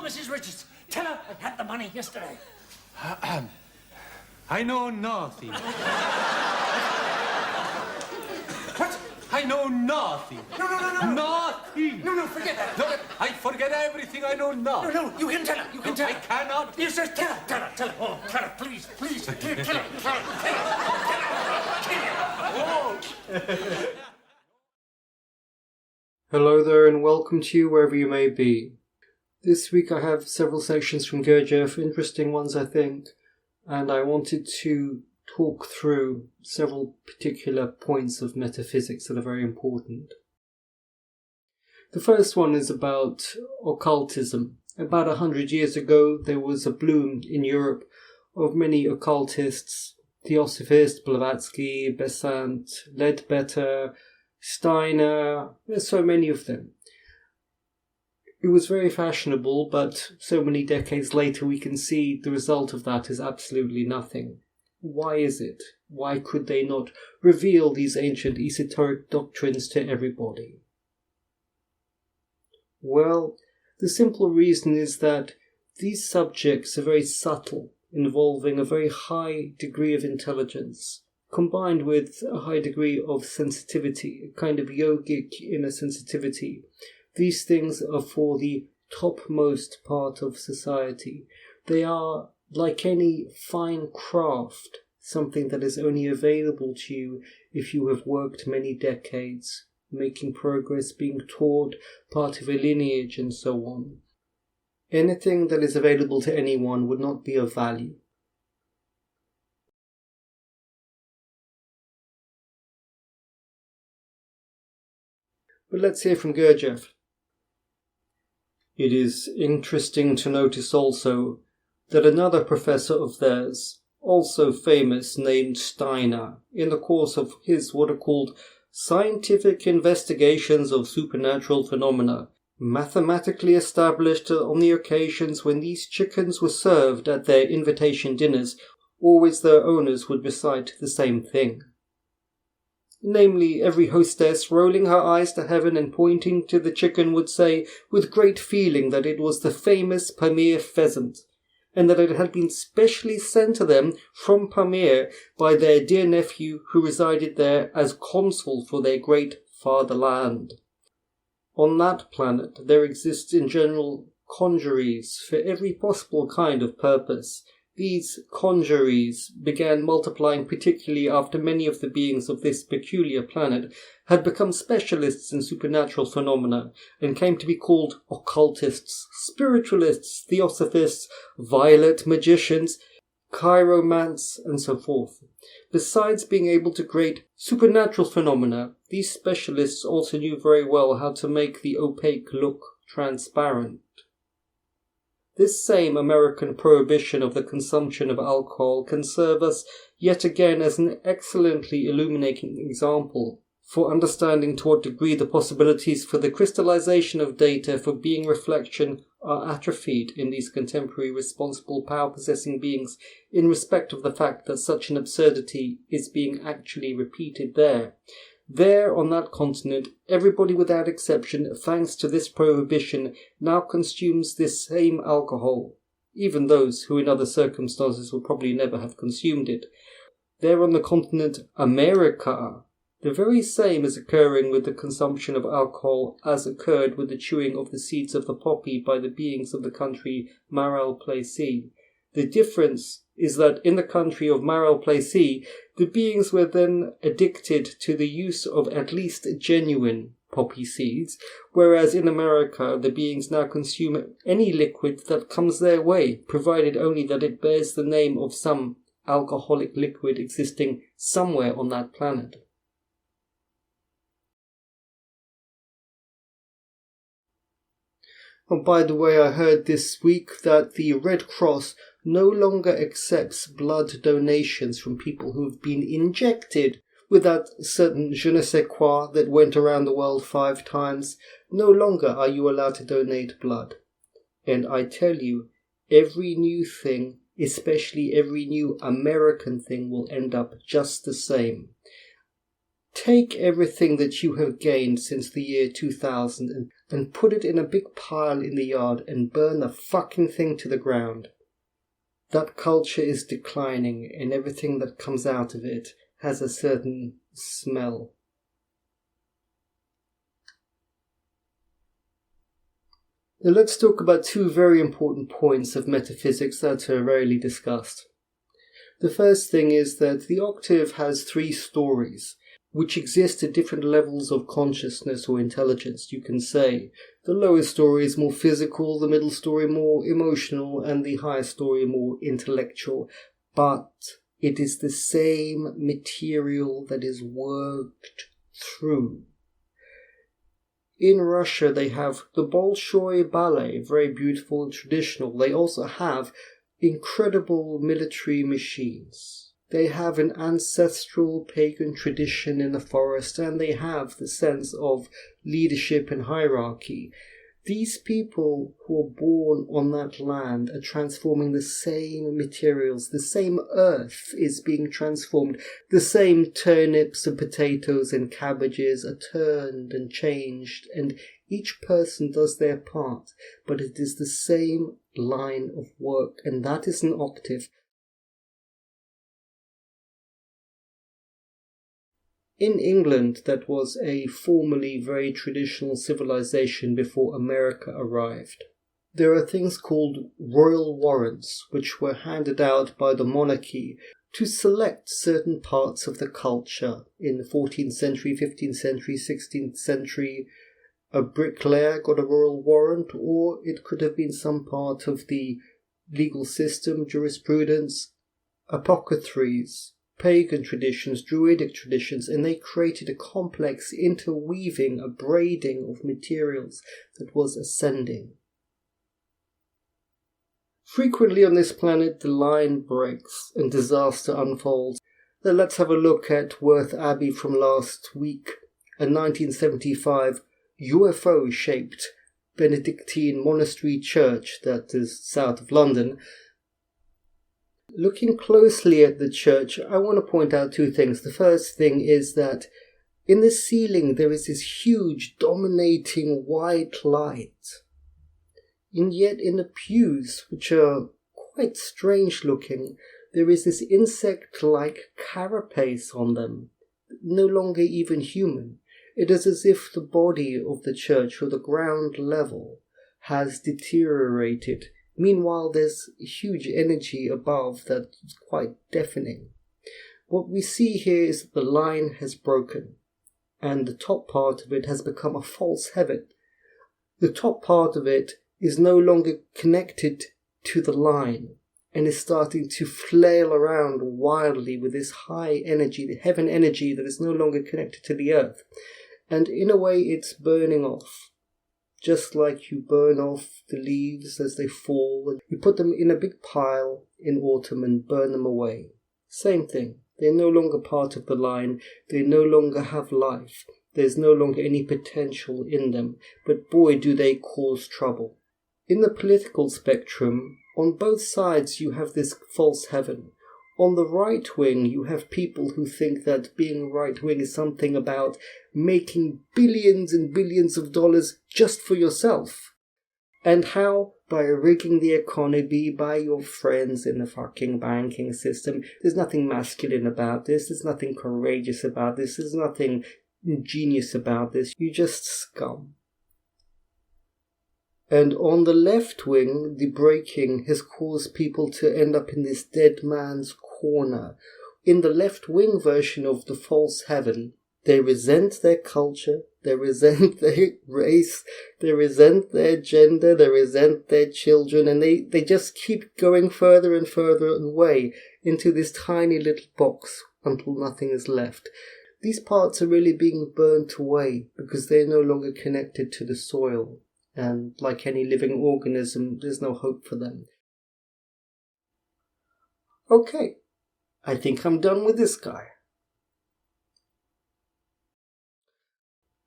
Mrs. Richards. Tell her I had the money yesterday. I know nothing. What? I know nothing. No. Nothing. No, forget that. No, I forget everything. I know nothing. No, you can tell her. You can tell her. I cannot. Yes, sir, tell her. Oh, tell her, please. Tell her. Hello there and welcome to you wherever you may be. This week I have several sections from Gurdjieff, interesting ones I think, and I wanted to talk through several particular points of metaphysics that are very important. The first one is about occultism. About 100 years ago there was a bloom in Europe of many occultists, Theosophists, Blavatsky, Besant, Ledbetter, Steiner, there's so many of them. It was very fashionable, but so many decades later we can see the result of that is absolutely nothing. Why is it? Why could they not reveal these ancient esoteric doctrines to everybody? Well, the simple reason is that these subjects are very subtle, involving a very high degree of intelligence, combined with a high degree of sensitivity, a kind of yogic inner sensitivity. These things are for the topmost part of society. They are, like any fine craft, something that is only available to you if you have worked many decades, making progress, being taught, part of a lineage, and so on. Anything that is available to anyone would not be of value. But let's hear from Gurdjieff. It is interesting to notice also that another professor of theirs, also famous, named Steiner, in the course of his what are called scientific investigations of supernatural phenomena, mathematically established on the occasions when these chickens were served at their invitation dinners, always their owners would recite the same thing. Namely, every hostess, rolling her eyes to heaven and pointing to the chicken, would say with great feeling that it was the famous Pamir pheasant, and that it had been specially sent to them from Pamir by their dear nephew who resided there as consul for their great fatherland. On that planet there exist in general congeries for every possible kind of purpose. These congeries began multiplying particularly after many of the beings of this peculiar planet had become specialists in supernatural phenomena and came to be called occultists, spiritualists, theosophists, violet magicians, chiromants, and so forth. Besides being able to create supernatural phenomena, these specialists also knew very well how to make the opaque look transparent. This same American prohibition of the consumption of alcohol can serve us yet again as an excellently illuminating example for understanding to what degree the possibilities for the crystallization of data for being reflection are atrophied in these contemporary responsible power-possessing beings in respect of the fact that such an absurdity is being actually repeated there. There, on that continent, everybody without exception, thanks to this prohibition, now consumes this same alcohol, even those who in other circumstances would probably never have consumed it. There on the continent America, the very same is occurring with the consumption of alcohol as occurred with the chewing of the seeds of the poppy by the beings of the country Maralplacey. The difference is that in the country of Maralplacey, the beings were then addicted to the use of at least genuine poppy seeds, whereas in America the beings now consume any liquid that comes their way, provided only that it bears the name of some alcoholic liquid existing somewhere on that planet. Oh, by the way, I heard this week that the Red Cross no longer accepts blood donations from people who have been injected with that certain je ne sais quoi that went around the world 5 times. No longer are you allowed to donate blood. And I tell you, every new thing, especially every new American thing, will end up just the same. Take everything that you have gained since the year 2000 and and put it in a big pile in the yard and burn the fucking thing to the ground. That culture is declining, and everything that comes out of it has a certain smell. Now let's talk about two very important points of metaphysics that are rarely discussed. The first thing is that the octave has three stories, which exist at different levels of consciousness or intelligence, you can say. The lowest story is more physical, the middle story more emotional, and the highest story more intellectual. But it is the same material that is worked through. In Russia, they have the Bolshoi ballet, very beautiful and traditional. They also have incredible military machines. They have an ancestral pagan tradition in the forest, and they have the sense of leadership and hierarchy. These people who are born on that land are transforming the same materials. The same earth is being transformed. The same turnips and potatoes and cabbages are turned and changed, and each person does their part. But it is the same line of work, and that is an octave. In England, that was a formerly very traditional civilization before America arrived. There are things called royal warrants, which were handed out by the monarchy to select certain parts of the culture. In the 14th century, 15th century, 16th century, a bricklayer got a royal warrant, or it could have been some part of the legal system, jurisprudence, apothecaries, pagan traditions, druidic traditions, and they created a complex interweaving, a braiding of materials that was ascending. Frequently on this planet, the line breaks and disaster unfolds. Now let's have a look at Worth Abbey from last week, a 1975 UFO-shaped Benedictine monastery church that is south of London. Looking closely at the church, I want to point out two things. The first thing is that in the ceiling there is this huge dominating white light. And yet in the pews, which are quite strange looking, there is this insect-like carapace on them, no longer even human. It is as if the body of the church, or the ground level, has deteriorated. Meanwhile, there's huge energy above that's quite deafening. What we see here is that the line has broken, and the top part of it has become a false heaven. The top part of it is no longer connected to the line, and is starting to flail around wildly with this high energy, the heaven energy that is no longer connected to the earth. And in a way, it's burning off. Just like you burn off the leaves as they fall, and you put them in a big pile in autumn and burn them away. Same thing. They're no longer part of the line. They no longer have life. There's no longer any potential in them. But boy, do they cause trouble. In the political spectrum, on both sides you have this false heaven. On the right wing, you have people who think that being right wing is something about making billions and billions of dollars just for yourself. And how? By rigging the economy, by your friends in the fucking banking system. There's nothing masculine about this. There's nothing courageous about this. There's nothing ingenious about this. You just scum. And on the left wing, the breaking has caused people to end up in this dead man's corner. In the left wing version of the false heaven, they resent their culture, they resent their race, they resent their gender, they resent their children, and they just keep going further and further away into this tiny little box until nothing is left. These parts are really being burnt away because they're no longer connected to the soil. And like any living organism, there's no hope for them. Okay, I think I'm done with this guy.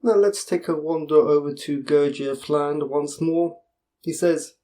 Now let's take a wander over to Gurdjieff land once more. He says,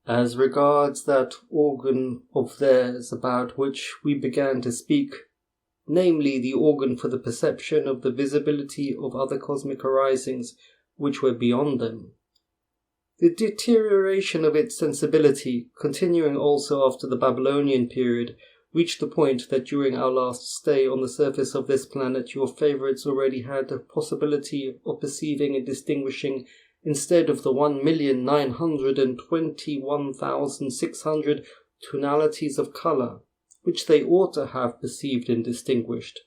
as regards that organ of theirs about which we began to speak, namely the organ for the perception of the visibility of other cosmic arisings, which were beyond them. The deterioration of its sensibility, continuing also after the Babylonian period, reached the point that during our last stay on the surface of this planet your favourites already had the possibility of perceiving and distinguishing, instead of the 1,921,600 tonalities of colour, which they ought to have perceived and distinguished,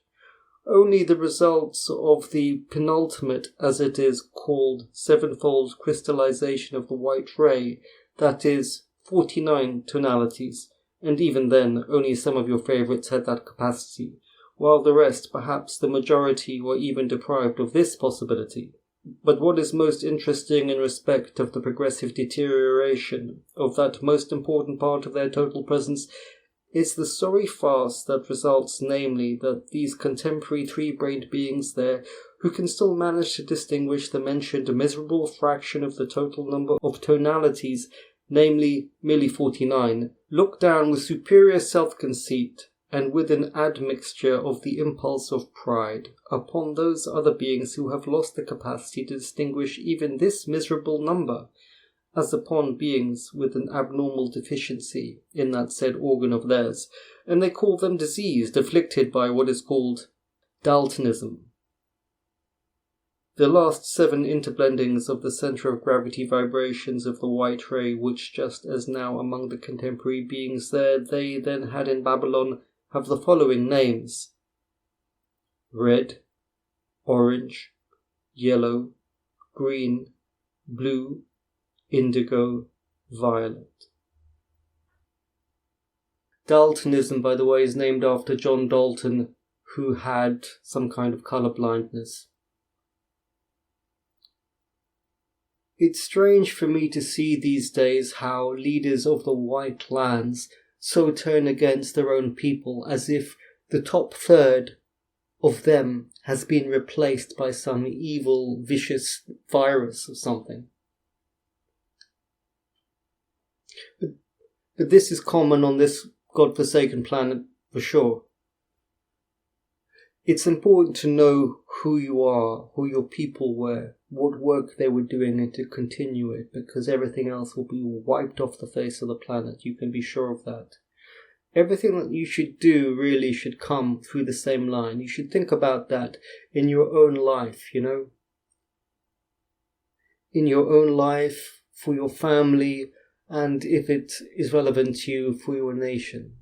only the results of the penultimate, as it is called, sevenfold crystallization of the white ray, that is, 49 tonalities, and even then only some of your favourites had that capacity, while the rest, perhaps the majority, were even deprived of this possibility. But what is most interesting in respect of the progressive deterioration of that most important part of their total presence is the sorry farce that results, namely, that these contemporary three-brained beings there, who can still manage to distinguish the mentioned miserable fraction of the total number of tonalities, namely merely 49, look down with superior self-conceit and with an admixture of the impulse of pride upon those other beings who have lost the capacity to distinguish even this miserable number, as upon beings with an abnormal deficiency in that said organ of theirs, and they call them diseased, afflicted by what is called Daltonism. The last 7 interblendings of the centre of gravity vibrations of the white ray, which just as now among the contemporary beings there they then had in Babylon, have the following names: red, orange, yellow, green, blue, indigo, violet. Daltonism, by the way, is named after John Dalton, who had some kind of colour blindness. It's strange for me to see these days how leaders of the white lands so turn against their own people, as if the top third of them has been replaced by some evil, vicious virus or something. But this is common on this godforsaken planet for sure. It's important to know who you are, who your people were, what work they were doing, and to continue it, because everything else will be wiped off the face of the planet. You can be sure of that. Everything that you should do really should come through the same line. You should think about that in your own life, you know. In your own life, for your family, and if it is relevant to you, for your nation.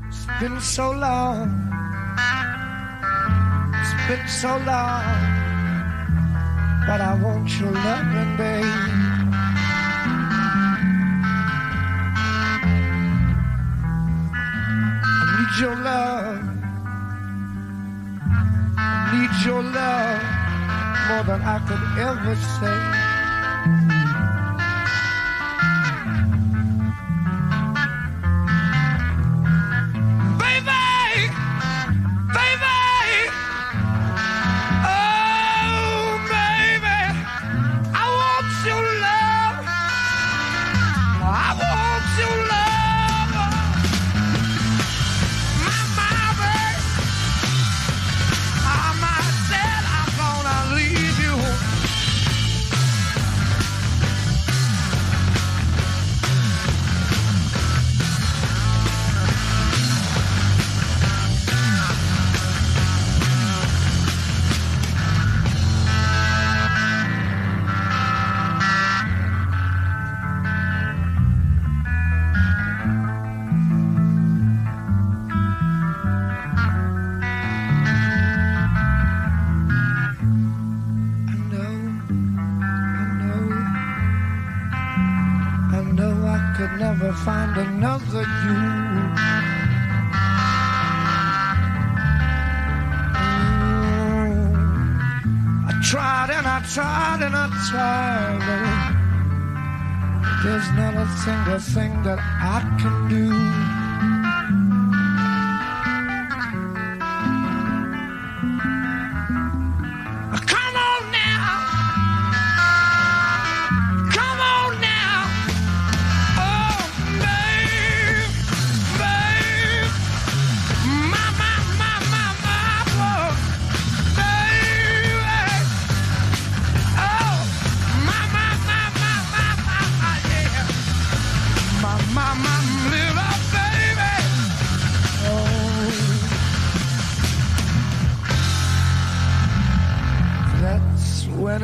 It's been so long. It's been so long. But I want your loving, babe. I need your love. I need your love more than I could ever say. Never find another you. I tried and I tried and I tried, but there's not a single thing that I can do.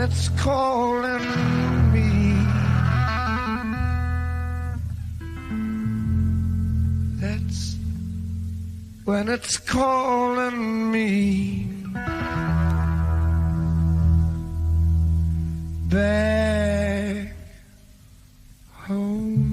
it's calling me. That's when it's calling me back home.